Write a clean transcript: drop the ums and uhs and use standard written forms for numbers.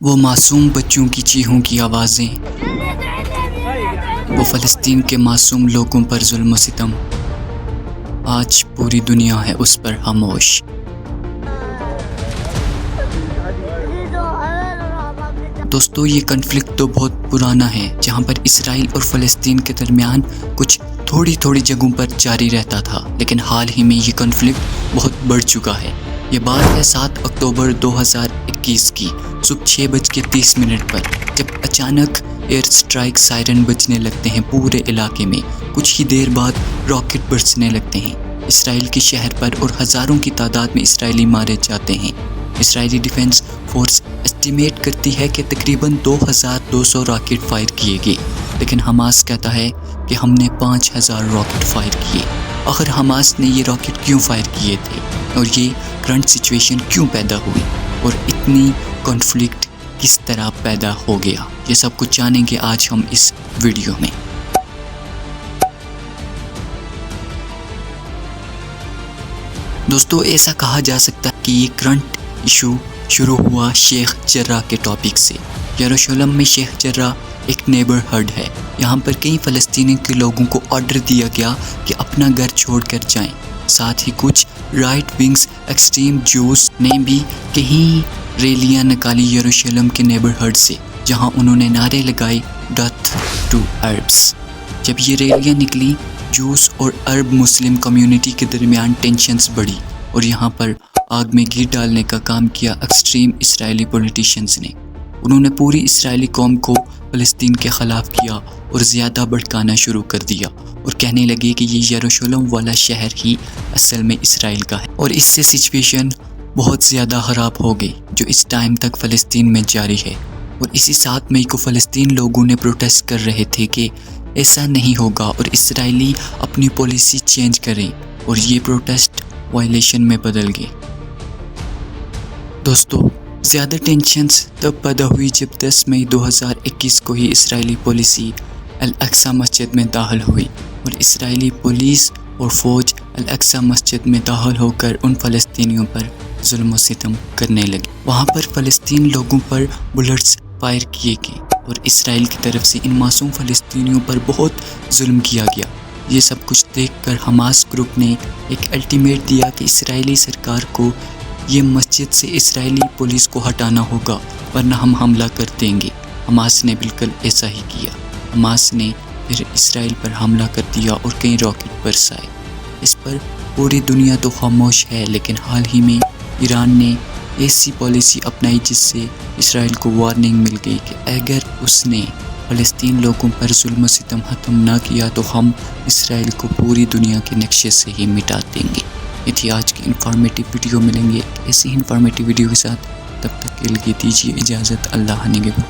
وہ معصوم بچوں کی چیخوں کی آوازیں، وہ فلسطین کے معصوم لوگوں پر ظلم و ستم، آج پوری دنیا ہے اس پر خاموش۔ دوستو، یہ کنفلکٹ تو بہت پرانا ہے، جہاں پر اسرائیل اور فلسطین کے درمیان کچھ تھوڑی جگہوں پر جاری رہتا تھا، لیکن حال ہی میں یہ کنفلکٹ بہت بڑھ چکا ہے۔ یہ بات ہے 7 اکتوبر 2021 کی صبح 6:30 پر، جب اچانک ایئر سٹرائک سائرن بجنے لگتے ہیں پورے علاقے میں۔ کچھ ہی دیر بعد راکٹ برسنے لگتے ہیں اسرائیل کے شہر پر، اور ہزاروں کی تعداد میں اسرائیلی مارے جاتے ہیں۔ اسرائیلی ڈیفنس فورس اسٹیمیٹ کرتی ہے کہ تقریباً 2200 راکٹ فائر کیے گئے، لیکن حماس کہتا ہے کہ ہم نے 5000 راکٹ فائر کیے۔ آخر حماس نے یہ راکٹ کیوں فائر کیے تھے، اور یہ کرنٹ سچویشن کیوں پیدا ہوئی، اور اتنی کنفلکٹ کس طرح پیدا ہو گیا، یہ سب کچھ جانیں گے آج ہم اس ویڈیو میں۔ دوستو، ایسا کہا جا سکتا ہے کہ یہ کرنٹ ایشو شروع ہوا شیخ جرہ کے ٹاپک سے۔ یروشلم میں شیخ جرہ ایک نیبرہڈ ہے۔ یہاں پر کئی فلسطینی کے لوگوں کو آرڈر دیا گیا کہ اپنا گھر چھوڑ کر جائیں۔ ساتھ ہی کچھ رائٹ ونگز ایکسٹریم جوز نے بھی کہیں ریلیاں نکالی یروشلم کے نیبرہڈ سے، جہاں انہوں نے نعرے لگائے ڈیتھ ٹو عربس۔ جب یہ ریلیاں نکلی، جوز اور عرب مسلم کمیونٹی کے درمیان ٹینشنز بڑھی، اور یہاں پر آگ میں گھی ڈالنے کا کام کیا ایکسٹریم اسرائیلی پولیٹیشنز نے۔ انہوں نے پوری اسرائیلی قوم کو فلسطین کے خلاف کیا اور زیادہ بھڑکانا شروع کر دیا، اور کہنے لگے کہ یہ یروشلم والا شہر ہی اصل میں اسرائیل کا ہے، اور اس سے سچویشن بہت زیادہ خراب ہو گئی، جو اس ٹائم تک فلسطین میں جاری ہے۔ اور اسی 7 مئی کو فلسطین لوگوں نے پروٹیسٹ کر رہے تھے کہ ایسا نہیں ہوگا، اور اسرائیلی اپنی پالیسی چینج کریں، اور یہ پروٹیسٹ وائلیشن میں بدل گئے۔ دوستو، زیادہ ٹینشنز تب پیدا ہوئی جب 10 مئی 2021 کو ہی اسرائیلی پولیسی الاقصی مسجد میں داخل ہوئی، اور اسرائیلی پولیس اور فوج الاقصی مسجد میں داخل ہو کر ان فلسطینیوں پر ظلم و ستم کرنے لگے۔ وہاں پر فلسطین لوگوں پر بلٹس فائر کیے گئے، اور اسرائیل کی طرف سے ان معصوم فلسطینیوں پر بہت ظلم کیا گیا۔ یہ سب کچھ دیکھ کر حماس گروپ نے ایک الٹیمیٹ دیا کہ اسرائیلی سرکار کو یہ مسجد سے اسرائیلی پولیس کو ہٹانا ہوگا، ورنہ ہم حملہ کر دیں گے۔ حماس نے بالکل ایسا ہی کیا۔ حماس نے پھر اسرائیل پر حملہ کر دیا اور کئی راکٹ برسائے۔ اس پر پوری دنیا تو خاموش ہے، لیکن حال ہی میں ایران نے ایسی پالیسی اپنائی جس سے اسرائیل کو وارننگ مل گئی کہ اگر اس نے فلسطین لوگوں پر ظلم و ستم ختم نہ کیا تو ہم اسرائیل کو پوری دنیا کے نقشے سے ہی مٹا دیں گے۔ یہ تھی آج کی انفارمیٹیو ویڈیو۔ ملیں گے ایسی انفارمیٹیو ویڈیو کے ساتھ، تب تک کے لیے دیجیے اجازت۔ اللہ نگہبان۔